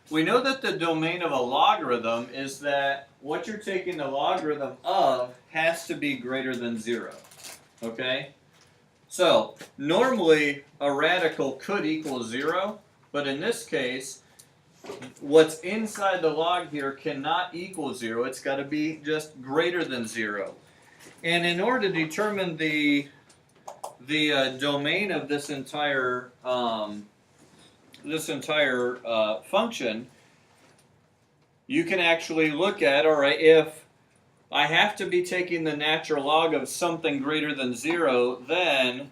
we know that the domain of a logarithm is that what you're taking the logarithm of has to be greater than 0. Okay? So, normally a radical could equal 0, but in this case, what's inside the log here cannot equal 0. It's got to be just greater than 0. And in order to determine the domain of this entire function, you can actually look at, all right, if I have to be taking the natural log of something greater than 0, then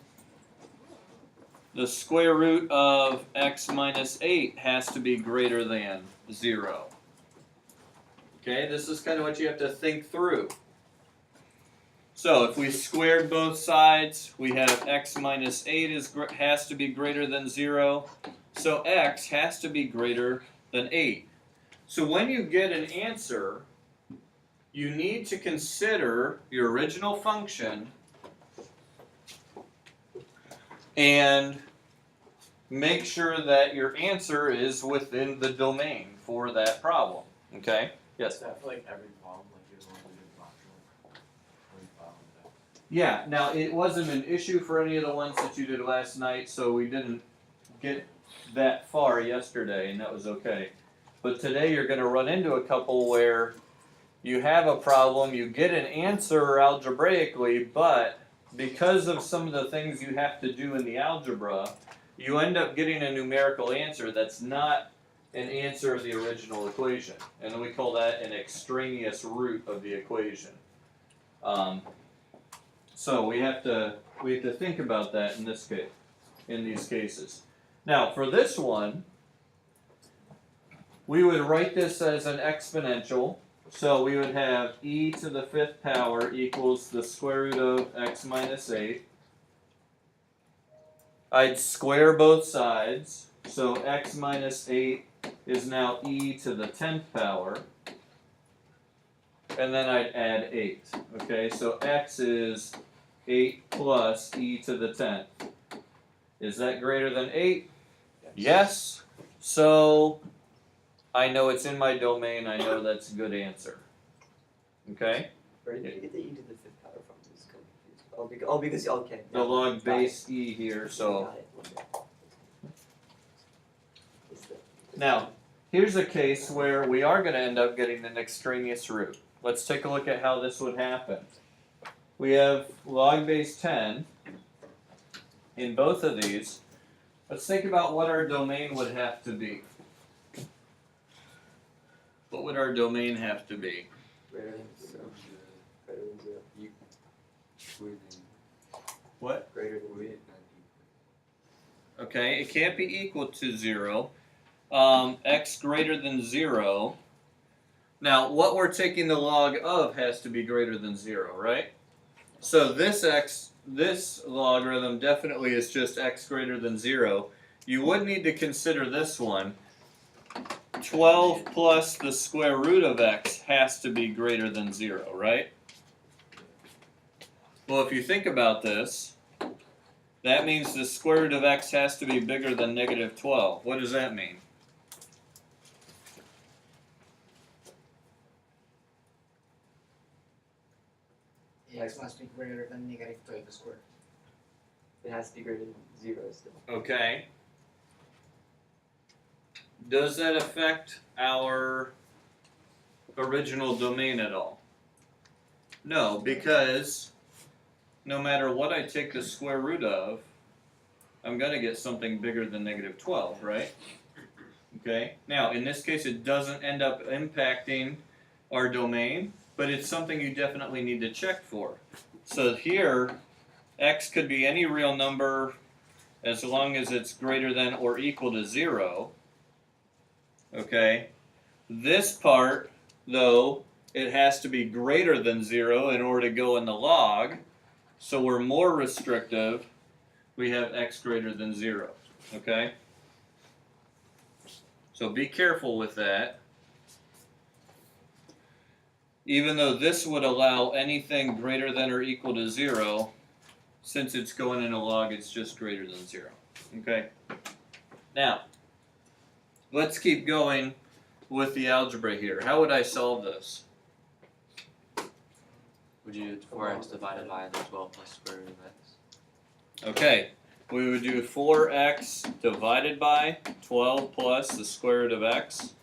the square root of x minus 8 has to be greater than 0. Okay, this is kind of what you have to think through. So if we squared both sides, we have x minus 8 has to be greater than 0. So x has to be greater than 8. So when you get an answer, you need to consider your original function and make sure that your answer is within the domain for that problem. Okay? Yes? Is that for like every problem? Like you don't want to do every problem that. Yeah, now it wasn't an issue for any of the ones that you did last night, so we didn't get that far yesterday, and that was okay. But today you're going to run into a couple where you have a problem, you get an answer algebraically, but because of some of the things you have to do in the algebra, you end up getting a numerical answer that's not an answer of the original equation. And we call that an extraneous root of the equation. So we have to think about that in this case, in these cases. Now for this one, we would write this as an exponential. So we would have e to the 5th power equals the square root of x minus 8. I'd square both sides. So x minus 8 is now e to the 10th power. And then I'd add 8. Okay, so x is 8 plus e to the 10th. Is that greater than 8? Yes. So I know it's in my domain. I know that's a good answer. Okay? Where did you get the e to the 5th power from? This is confused. Because okay. The log base e here, so. Got it. Now, here's a case where we are going to end up getting an extraneous root. Let's take a look at how this would happen. We have log base 10 in both of these. Let's think about what our domain would have to be. What would our domain have to be? Greater than 0. Greater than 0. What? Greater than 0. Okay, it can't be equal to 0. X greater than 0. Now, what we're taking the log of has to be greater than 0, right? So this logarithm definitely is just x greater than 0. You would need to consider this one. 12 plus the square root of x has to be greater than 0, right? Well, if you think about this, that means the square root of x has to be bigger than negative 12. What does that mean? X must be greater than negative 12 squared. It has to be greater than 0 still. Okay. Does that affect our original domain at all? No, because no matter what I take the square root of, I'm going to get something bigger than negative 12, right? Okay. Now, in this case, it doesn't end up impacting our domain, but it's something you definitely need to check for. So here, x could be any real number as long as it's greater than or equal to 0. Okay? This part, though, it has to be greater than 0 in order to go in the log. So we're more restrictive. We have x greater than 0. Okay? So be careful with that. Even though this would allow anything greater than or equal to 0, since it's going in a log, it's just greater than 0. Okay? Now, let's keep going with the algebra here. How would I solve this? Would you do 4x divided by the 12 plus square root of x? Okay, we would do 4x divided by 12 plus the square root of x.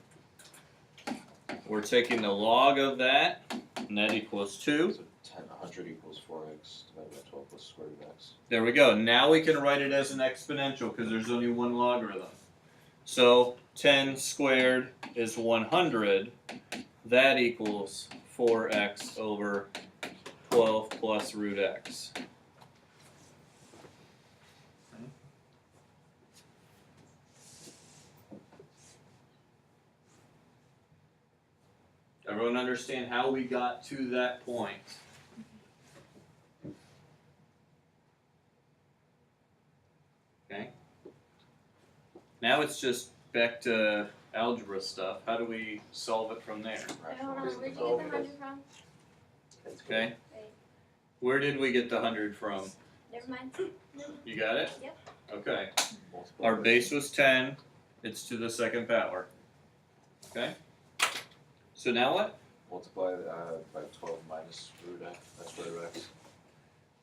We're taking the log of that, and that equals 2. So 100 equals 4x divided by 12 plus square root of x. There we go. Now we can write it as an exponential because there's only one logarithm. So 10 squared is 100. That equals 4x over 12 plus root x. Everyone understand how we got to that point? Okay. Now it's just back to algebra stuff. How do we solve it from there? Wait, hold on, where'd you get the 100 from? Okay. Wait, Where did we get the 100 from? never mind. You got it? Yep. Okay. Multiply Our by- base was 10. It's to the second power. Okay? So now what? Multiply by 12 minus root x, that's square root x.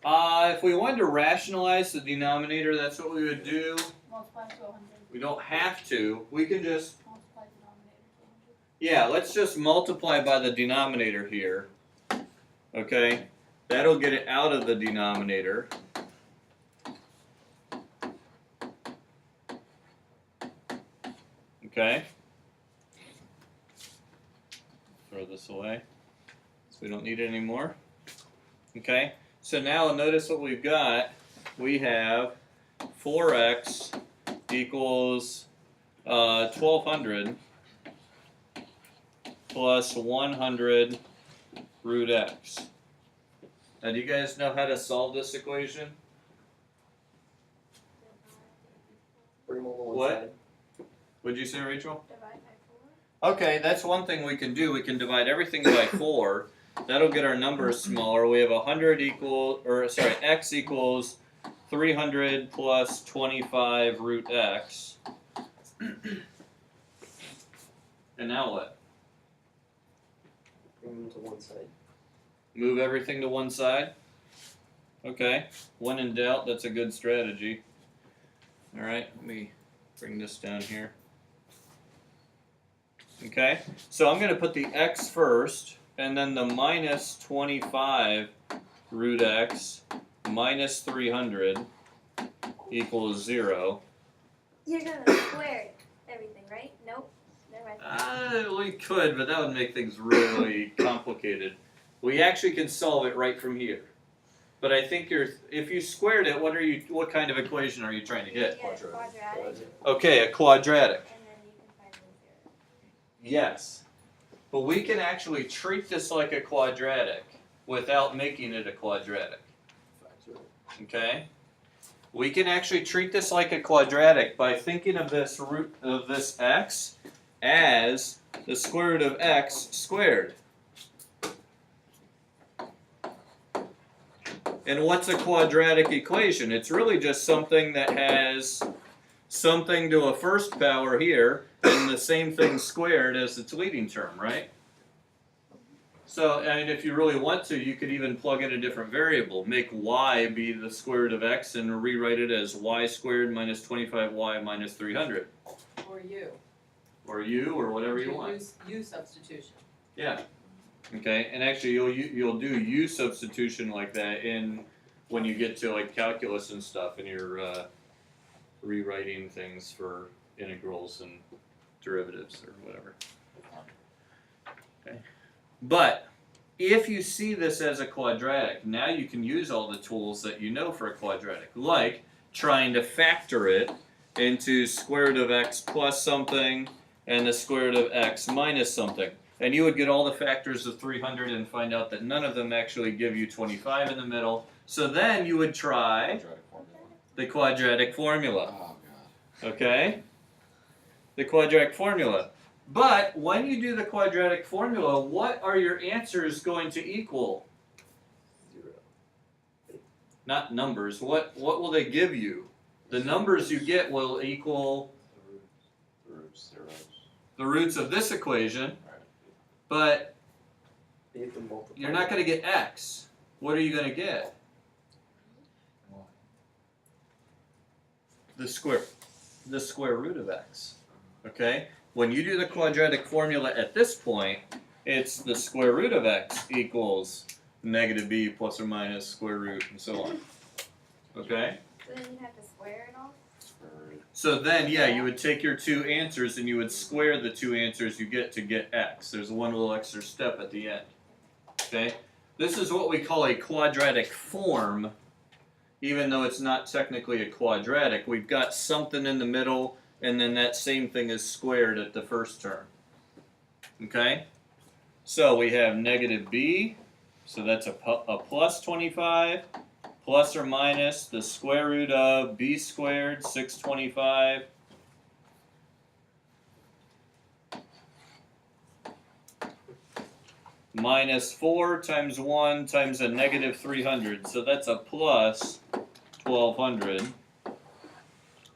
If we wanted to rationalize the denominator, that's what we would do. Multiply to 100. We don't have to. We can just, Multiply denominator to 100. yeah, let's just multiply by the denominator here. Okay? That'll get it out of the denominator. Okay? Throw this away. So we don't need it anymore. Okay? So now notice what we've got. We have 4x equals 1200 plus 100 root x. Now do you guys know how to solve this equation? Bring them all on one What? side. What'd you say, Rachel? Divide by 4. Okay, that's one thing we can do. We can divide everything by 4. That'll get our numbers smaller. We have 100 x equals 300 plus 25 root x. And now what? Bring them to one side. Move everything to one side? Okay. When in doubt, that's a good strategy. Alright, let me bring this down here. Okay, so I'm going to put the x first, and then the minus 25 root x minus 300 equals 0. You're gonna square everything, right? Nope. Never mind. We could, but that would make things really complicated. We actually can solve it right from here. But I think if you squared it, what kind of equation are you trying to You get? get a quadratic, Okay, a quadratic. and then you can find the 0. Yes. But we can actually treat this like a quadratic without making it a quadratic. Okay? We can actually treat this like a quadratic by thinking of this root of this x as the square root of x squared. And what's a quadratic equation? It's really just something that has something to a first power here and the same thing squared as its leading term, right? So, and if you really want to, you could even plug in a different variable. Make y be the square root of x and rewrite it as y squared minus 25y minus 300. Or u. Or u, or whatever you want. U substitution. Yeah. Okay, and actually you'll do u substitution like that when you get to like calculus and stuff and you're rewriting things for integrals and derivatives or whatever. Okay. But if you see this as a quadratic, now you can use all the tools that you know for a quadratic, like trying to factor it into square root of x plus something and the square root of x minus something. And you would get all the factors of 300 and find out that none of them actually give you 25 in the middle. So then you would try Quadratic formula. the quadratic formula. Oh god. Okay? The quadratic formula. But when you do the quadratic formula, what are your answers going to equal? 0. Not numbers. What will they give you? The numbers you get will equal The roots zeros. the roots of this equation, Right. but You have to multiply. you're not going to get x. What are you going to get? Why? The square root of x. Okay? When you do the quadratic formula at this point, it's the square root of x equals negative b plus or minus square root and so on. Okay? So then you have to square it all? Square root. So then, yeah, you would take your two answers and you would square the two answers you get to get x. There's one little extra step at the end. Okay? This is what we call a quadratic form, even though it's not technically a quadratic. We've got something in the middle, and then that same thing is squared at the first term. Okay? So we have negative b, so that's a plus 25, plus or minus the square root of b squared, 625, minus 4 times 1 times a negative 300, so that's a plus 1200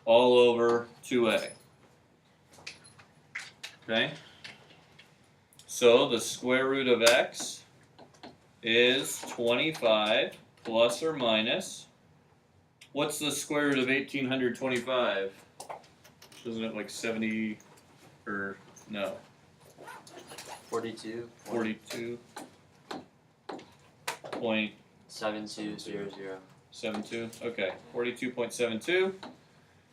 all over 2a. Okay? So the square root of x is 25 plus or minus. What's the square root of 1825? Isn't it like 70 or no? 42. 42 point 7200. 72. Okay, 42.72.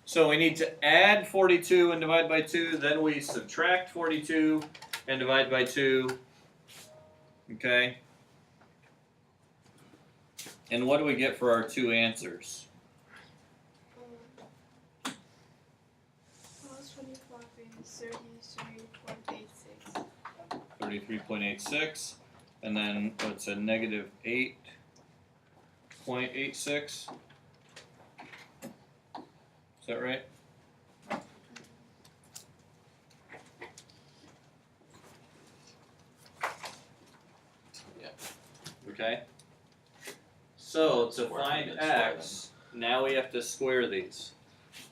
So we need to add 42 and divide by 2. Then we subtract 42 and divide by 2. Okay. And what do we get for our two answers? Plus 25 is 33.86. 33.86. And then what's a negative 8.86? Is that right? Yeah. Okay. So to Square find root, square x, now we have to square these.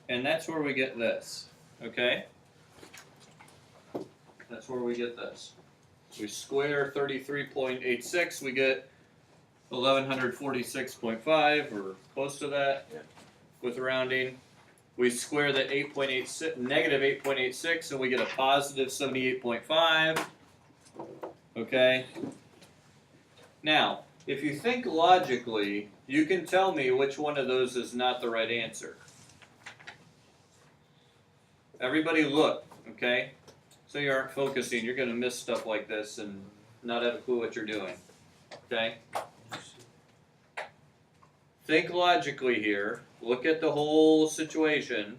And that's where we get this. Okay? That's where we get this. We square 33.86, we get 1146.5 or close to that, Yeah. with rounding. We square the 8.86, negative 8.86, and we get a positive 78.5. Okay? Now, if you think logically, you can tell me which one of those is not the right answer. Everybody look, okay? So you aren't focusing, you're going to miss stuff like this and not have a clue what you're doing. Okay? Think logically here. Look at the whole situation.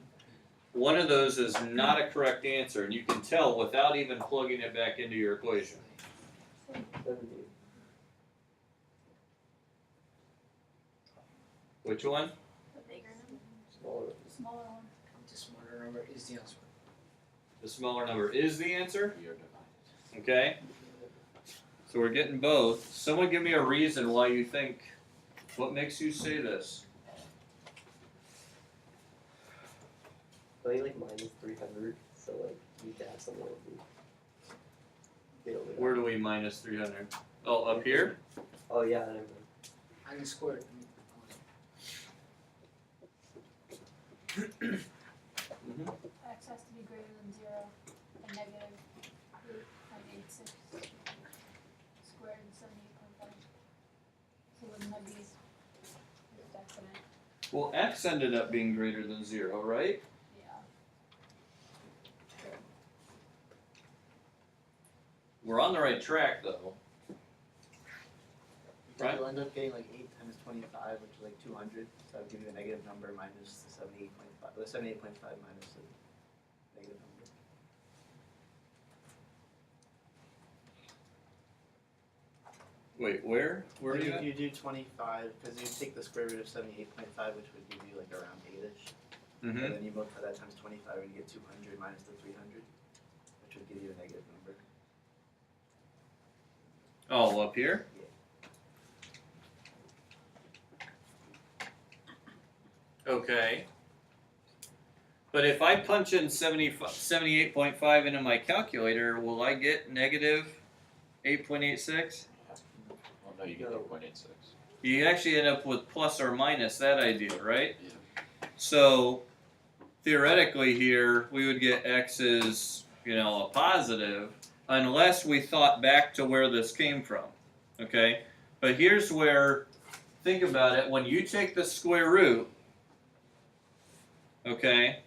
One of those is not a correct answer, and you can tell without even plugging it back into your equation. 70. Which one? The bigger number? Smaller. Smaller one. The smaller number is the answer. The smaller number is the answer. We are divided. Okay? So we're getting both. Someone give me a reason why you think, what makes you say this? I think like minus 300, so like you can add something with me. Where do we minus 300? Oh, up here? Oh yeah, never mind. And the square. Mm-hmm. X has to be greater than 0 and negative 8.86 squared is 78.5. So wouldn't that be definite? Well, x ended up being greater than 0, right? Yeah. We're on the right track though. Right. You'll end up getting like 8 times 25, which is like 200. So I'll give you a negative number minus the 78.5. The 78.5 minus the negative number. Wait, where? Where are Like you if at? you do 25, because you take the square root of 78.5, which would give you like around 8-ish. Mm-hmm. And then you multiply that times 25, and you get 200 minus the 300, which would give you a negative number. Oh, up here? Okay. But if I punch in 78.5 into my calculator, will I get negative 8.86? Well, no, you get No. 8.86. You actually end up with plus or minus that idea, right? Yeah. So theoretically here, we would get x is, a positive, unless we thought back to where this came from, okay? But here's where, think about it, when you take the square root, okay,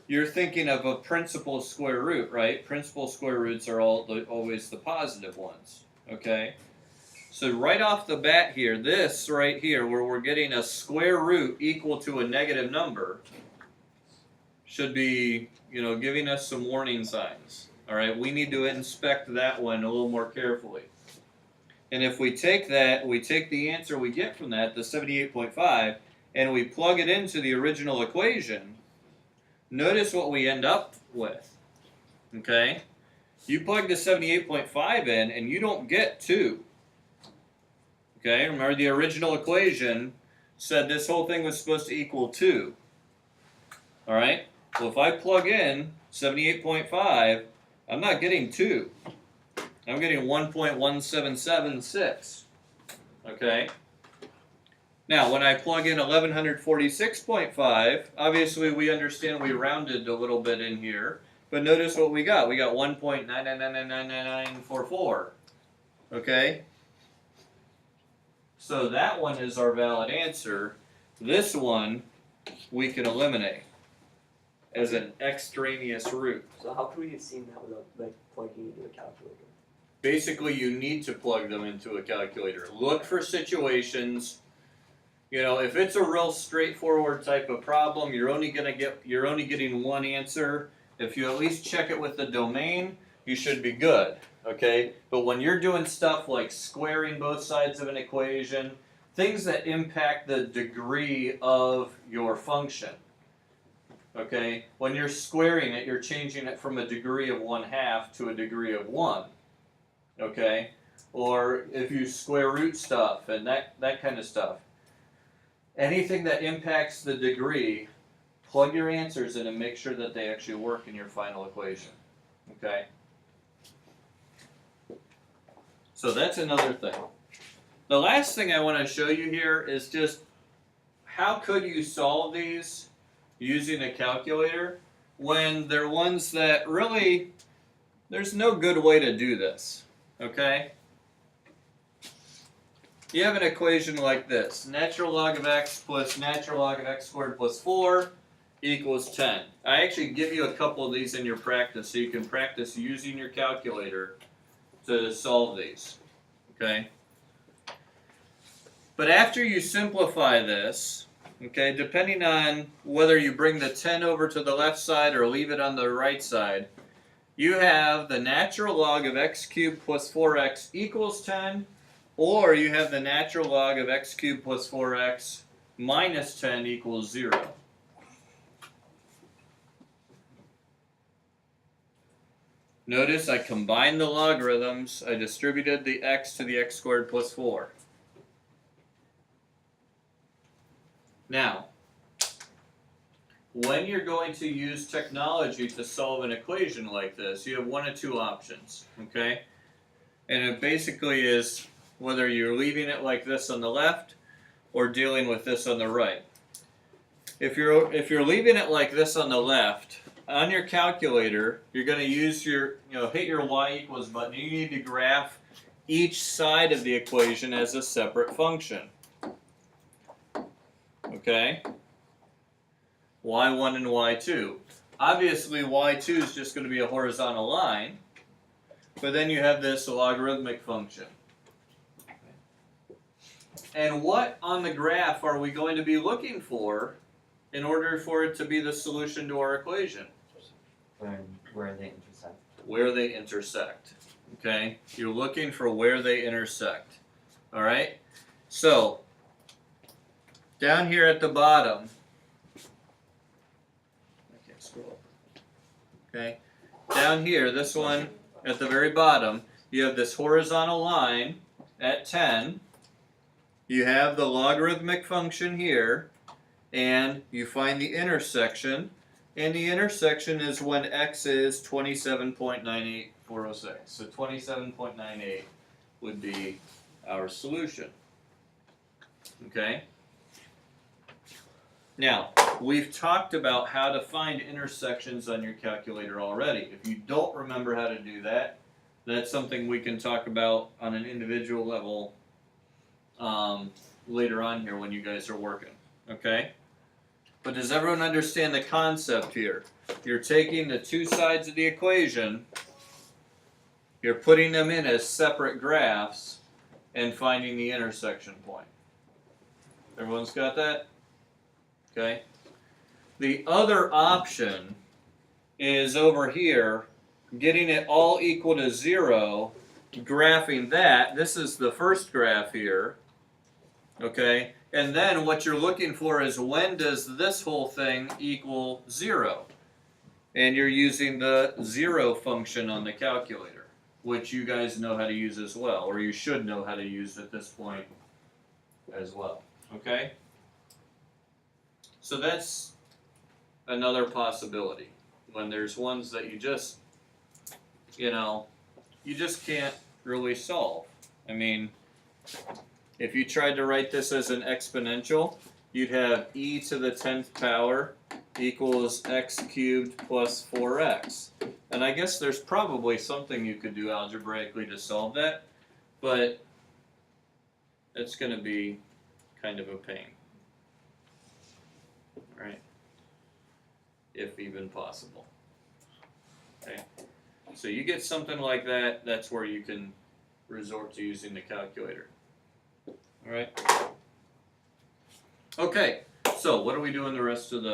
you're thinking of a principal square root, right? Principal square roots are always the positive ones, okay? So right off the bat here, this right here, where we're getting a square root equal to a negative number, should be, giving us some warning signs. All right, we need to inspect that one a little more carefully. And if we take that, we take the answer we get from that, the 78.5, and we plug it into the original equation, notice what we end up with, okay? You plug the 78.5 in, and you don't get 2. Okay, remember the original equation said this whole thing was supposed to equal 2. All right, well, if I plug in 78.5, I'm not getting 2. I'm getting 1.1776. Okay, now when I plug in 1146.5, obviously we understand we rounded a little bit in here, but notice what we got. We got 1.9999944. Okay. So that one is our valid answer. This one we can eliminate as an extraneous root. So how could we have seen that without plugging into a calculator? Basically, you need to plug them into a calculator. Look for situations. If it's a real straightforward type of problem, you're only getting one answer. If you at least check it with the domain, you should be good. Okay, but when you're doing stuff like squaring both sides of an equation, things that impact the degree of your function, okay, when you're squaring it, you're changing it from a degree of 1/2 to a degree of 1, okay, or if you square root stuff and that kind of stuff, anything that impacts the degree, plug your answers in and make sure that they actually work in your final equation, okay? So that's another thing. The last thing I want to show you here is just how could you solve these using a calculator when they're ones that really, there's no good way to do this, okay? You have an equation like this. Natural log of x plus natural log of x squared plus 4 equals 10. I actually give you a couple of these in your practice so you can practice using your calculator to solve these, okay? But after you simplify this, okay, depending on whether you bring the 10 over to the left side or leave it on the right side, you have the natural log of x cubed plus 4x equals 10, or you have the natural log of x cubed plus 4x minus 10 equals 0. Notice I combined the logarithms, I distributed the x to the x squared plus 4. Now, when you're going to use technology to solve an equation like this, you have one of two options, okay? And it basically is whether you're leaving it like this on the left or dealing with this on the right. If you're leaving it like this on the left, on your calculator, you're going to use your, hit your y equals button. You need to graph each side of the equation as a separate function. Okay? y1 and y2. Obviously, y2 is just going to be a horizontal line, but then you have this logarithmic function. And what on the graph are we going to be looking for in order for it to be the solution to our equation? Where they intersect. Where they intersect. Okay? You're looking for where they intersect. Alright? So, down here at the bottom, I can't scroll up. Okay? Down here, this one at the very bottom, you have this horizontal line at 10. You have the logarithmic function here, and you find the intersection, and the intersection is when x is 27.98406. So 27.98 would be our solution. Okay? Now, we've talked about how to find intersections on your calculator already. If you don't remember how to do that, that's something we can talk about on an individual level later on here when you guys are working. Okay? But does everyone understand the concept here? You're taking the two sides of the equation, you're putting them in as separate graphs, and finding the intersection point. Everyone's got that? Okay. The other option is over here, getting it all equal to 0, graphing that. This is the first graph here. Okay. And then what you're looking for is when does this whole thing equal 0? And you're using the 0 function on the calculator, which you guys know how to use as well, or you should know how to use at this point as well. Okay? So that's another possibility. When there's ones that you just, you just can't really solve. I mean, if you tried to write this as an exponential, you'd have e to the 10th power equals x cubed plus 4x. And I guess there's probably something you could do algebraically to solve that, but it's going to be kind of a pain. Right? If even possible. Okay. So you get something like that, that's where you can resort to using the calculator. Alright? Okay, so what are we doing the rest of the